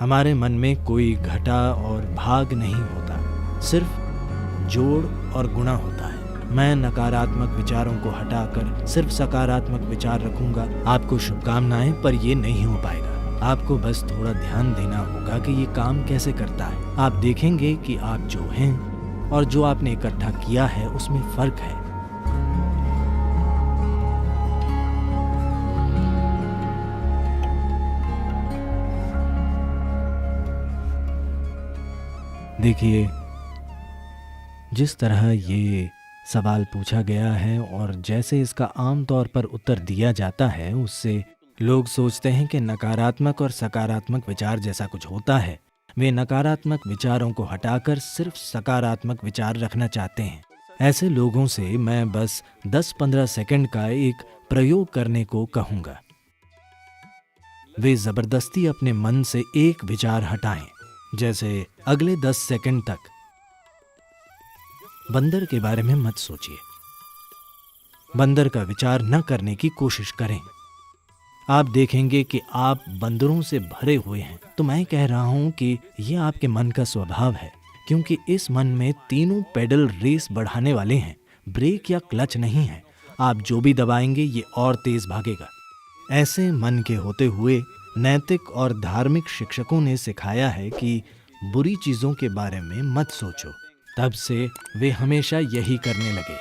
हमारे मन में कोई घटा और भाग नहीं होता, सिर्फ जोड़ और गुणा होता है। मैं नकारात्मक विचारों को हटाकर सिर्फ सकारात्मक विचार रखूंगा। आपको शुभकामनाएं, पर ये नहीं हो पाएगा। आपको बस थोड़ा ध्यान देना होगा कि ये काम कैसे करता है। आप देखेंगे कि आप जो हैं और जो आपने इकट्ठा किया है उसमें फर्क है। देखिए, जिस तरह ये सवाल पूछा गया है और जैसे इसका आम तौर पर उत्तर दिया जाता है, उससे लोग सोचते हैं कि नकारात्मक और सकारात्मक विचार जैसा कुछ होता है। वे नकारात्मक विचारों को हटाकर सिर्फ सकारात्मक विचार रखना चाहते हैं। ऐसे लोगों से मैं बस 10-15 सेकंड का एक प्रयोग करने को कहूँगा। वे ज़बरदस्ती अपने मन से एक विचार हटाएं, जैसे अगले 10 सेकंड तक बंदर के बारे में मत सोचिए। बंदर का विचार न करने की कोशिश करें। आप देखेंगे कि आप बंदरों से भरे हुए हैं। तो मैं कह रहा हूं कि यह आपके मन का स्वभाव है, क्योंकि इस मन में तीनों पेडल रेस बढ़ाने वाले हैं, ब्रेक या क्लच नहीं है। आप जो भी दबाएंगे ये और तेज भागेगा। ऐसे मन के होते हुए नैतिक और धार्मिक शिक्षकों ने सिखाया है कि बुरी चीजों के बारे में मत सोचो। तब से वे हमेशा यही करने लगे।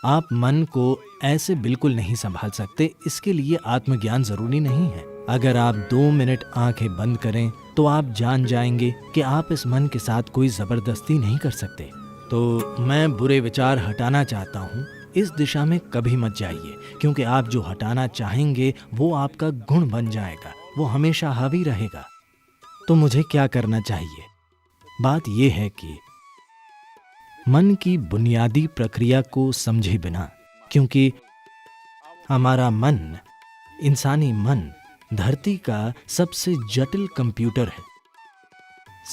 आप मन को ऐसे बिल्कुल नहीं संभाल सकते। इसके लिए आत्मज्ञान जरूरी नहीं है। अगर आप 2 मिनट आंखें बंद करें तो आप जान जाएंगे कि आप इस मन के साथ कोई जबरदस्ती नहीं कर सकते। तो मैं बुरे विचार हटाना चाहता हूँ, इस दिशा में कभी मत जाइए, क्योंकि आप जो हटाना चाहेंगे वो आपका गुण बन जाएगा, वो हमेशा हावी रहेगा। तो मुझे क्या करना चाहिए? बात यह है कि मन की बुनियादी प्रक्रिया को समझे बिना, क्योंकि हमारा मन, इंसानी मन, धरती का सबसे जटिल कंप्यूटर है।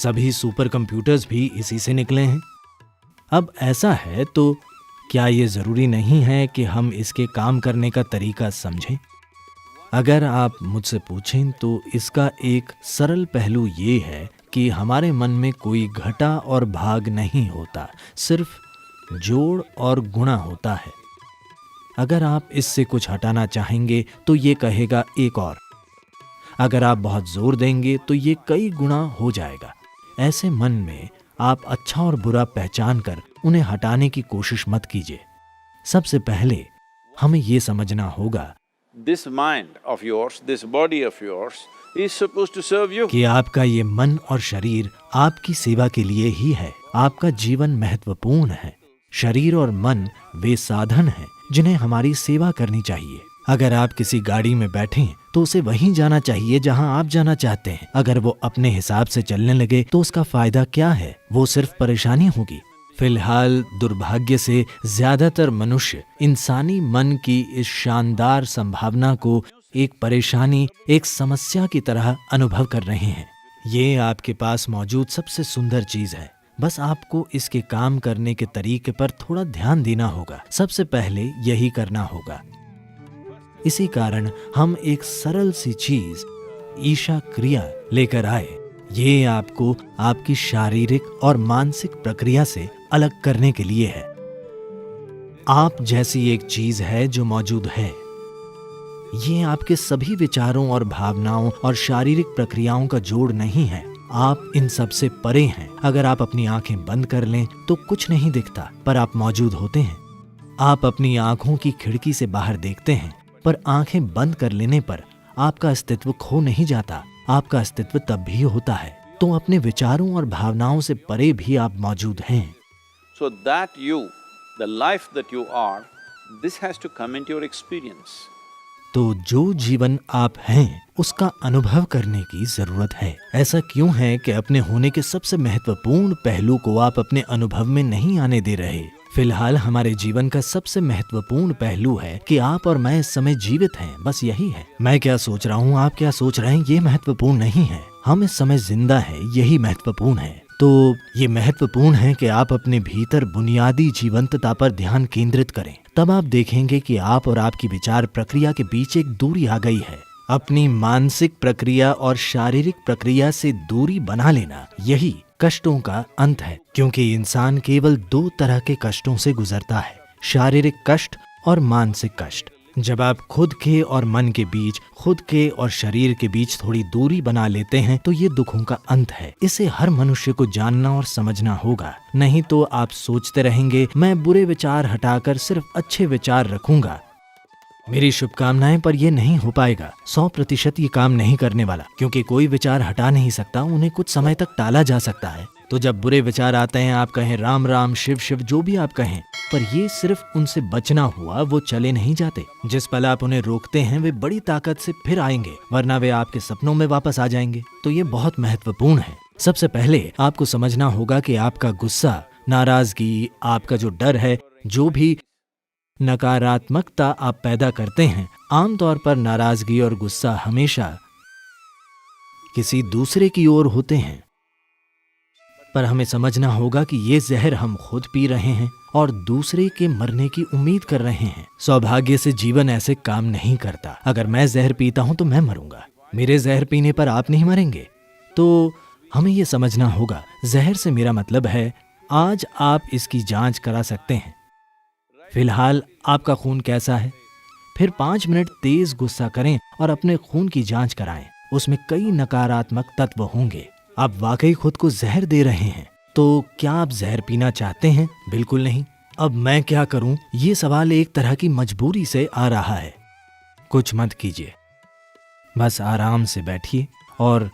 सभी सुपर कंप्यूटर्स भी इसी से निकले हैं। अब ऐसा है तो क्या ये जरूरी नहीं है कि हम इसके काम करने का तरीका समझें? अगर आप मुझसे पूछें तो इसका एक सरल पहलू ये है कि हमारे मन में कोई घटा और भाग नहीं होता, सिर्फ जोड़ और गुणा होता है। अगर आप इससे कुछ हटाना चाहेंगे तो ये कहेगा एक और। अगर आप बहुत जोर देंगे तो ये कई गुना हो जाएगा। ऐसे मन में आप अच्छा और बुरा पहचान कर उन्हें हटाने की कोशिश मत कीजिए। सबसे पहले हमें ये समझना होगा This mind of yours, this body of yours is supposed to serve you. कि आपका ये मन और शरीर आपकी सेवा के लिए ही है। आपका जीवन महत्वपूर्ण है। शरीर और मन वे साधन हैं जिन्हें हमारी सेवा करनी चाहिए। अगर आप किसी गाड़ी में बैठें तो उसे वहीं जाना चाहिए जहां आप जाना चाहते हैं। अगर वो अपने हिसाब से चलने लगे तो उसका फायदा क्या है? वो सिर्फ परेशानी होगी। फिलहाल दुर्भाग्य से ज्यादातर मनुष्य इंसानी मन की इस शानदार संभावना को एक परेशानी, एक समस्या की तरह अनुभव कर रहे हैं। ये आपके पास मौजूद सबसे सुंदर चीज है। बस आपको इसके काम करने के तरीके पर थोड़ा ध्यान देना होगा। सबसे पहले यही करना होगा। इसी कारण हम एक सरल सी चीज, ईशा क्रिया लेकर आए। ये आपको आपकी शारीरिक और मानसिक प्रक्रिया से अलग करने के लिए है। आप जैसी एक चीज है जो मौजूद है। ये आपके सभी विचारों और भावनाओं और शारीरिक प्रक्रियाओं का जोड़ नहीं है। आप इन सब से परे हैं। अगर आप अपनी आंखें बंद कर लें तो कुछ नहीं दिखता, पर आप मौजूद होते हैं। आप अपनी आंखों की खिड़की से बाहर देखते हैं, पर आंखें बंद कर लेने पर आपका अस्तित्व खो नहीं जाता। आपका अस्तित्व तब भी होता है। तो अपने विचारों और भावनाओं से परे भी आप मौजूद हैं। So that you, the life that you are, this has to come into your experience. तो जो जीवन आप हैं उसका अनुभव करने की जरूरत है। ऐसा क्यों है कि अपने होने के सबसे महत्वपूर्ण पहलू को आप अपने अनुभव में नहीं आने दे रहे? फिलहाल हमारे जीवन का सबसे महत्वपूर्ण पहलू है कि आप और मैं इस समय जीवित हैं। बस यही है। मैं क्या सोच रहा हूँ, आप क्या सोच रहे हैं, ये महत्वपूर्ण नहीं है। हम इस समय जिंदा हैं, यही महत्वपूर्ण है। तो ये महत्वपूर्ण है कि आप अपने भीतर बुनियादी जीवंतता पर ध्यान केंद्रित करें। तब आप देखेंगे कि आप और आपकी विचार प्रक्रिया के बीच एक दूरी आ गई है। अपनी मानसिक प्रक्रिया और शारीरिक प्रक्रिया से दूरी बना लेना, यही कष्टों का अंत है। क्योंकि इंसान केवल 2 तरह के कष्टों से गुजरता है, शारीरिक कष्ट और मानसिक कष्ट। जब आप खुद के और मन के बीच, खुद के और शरीर के बीच थोड़ी दूरी बना लेते हैं तो ये दुखों का अंत है। इसे हर मनुष्य को जानना और समझना होगा। नहीं तो आप सोचते रहेंगे, मैं बुरे विचार हटाकर सिर्फ अच्छे विचार रखूंगा। मेरी शुभकामनाएं, पर यह नहीं हो पाएगा। 100% ये काम नहीं करने वाला, क्योंकि कोई विचार हटा नहीं सकता, उन्हें कुछ समय तक टाला जा सकता है। तो जब बुरे विचार आते हैं, आप कहें राम राम, शिव शिव, जो भी आप कहें, पर ये सिर्फ उनसे बचना हुआ, वो चले नहीं जाते। जिस पल आप उन्हें रोकते हैं वे बड़ी ताकत से फिर आएंगे, वरना वे आपके सपनों में वापस आ जाएंगे। तो ये बहुत महत्वपूर्ण है। सबसे पहले आपको समझना होगा कि आपका गुस्सा, नाराजगी, आपका जो डर है, जो भी नकारात्मकता आप पैदा करते हैं, आमतौर पर नाराजगी और गुस्सा हमेशा किसी दूसरे की ओर होते हैं। पर हमें समझना होगा कि ये जहर हम खुद पी रहे हैं और दूसरे के मरने की उम्मीद कर रहे हैं। सौभाग्य से जीवन ऐसे काम नहीं करता। अगर मैं जहर पीता हूं तो मैं मरूंगा, मेरे जहर पीने पर आप नहीं मरेंगे। तो हमें यह समझना होगा, जहर से मेरा मतलब है आज आप इसकी जांच करा सकते हैं। फिलहाल आपका खून कैसा है? फिर 5 मिनट तेज गुस्सा करें और अपने खून की जांच कराएं। उसमें कई नकारात्मक तत्व होंगे। आप वाकई खुद को जहर दे रहे हैं। तो क्या आप जहर पीना चाहते हैं? बिल्कुल नहीं। अब मैं क्या करूं? ये सवाल एक तरह की मजबूरी से आ रहा है। कुछ मत कीजिए, बस आराम से बैठिए और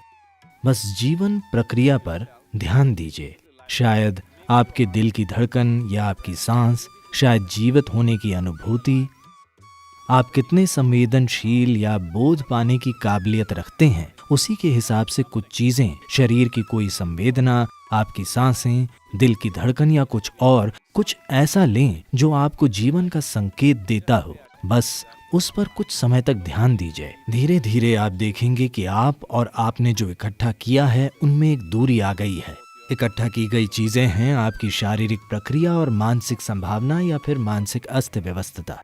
बस जीवन प्रक्रिया पर ध्यान दीजिए। शायद आपके दिल की धड़कन या आपकी सांस, शायद जीवित होने की अनुभूति, आप कितने संवेदनशील या बोध पाने की काबिलियत रखते हैं, उसी के हिसाब से कुछ चीजें, शरीर की कोई संवेदना, आपकी सांसें, दिल की धड़कन या कुछ ऐसा लें जो आपको जीवन का संकेत देता हो। बस उस पर कुछ समय तक ध्यान दीजिए। धीरे धीरे आप देखेंगे कि आप और आपने जो इकट्ठा किया है उनमें एक दूरी आ गई है। इकट्ठा की गई चीजें हैं आपकी शारीरिक प्रक्रिया और मानसिक संभावना या फिर मानसिक अस्त व्यवस्था।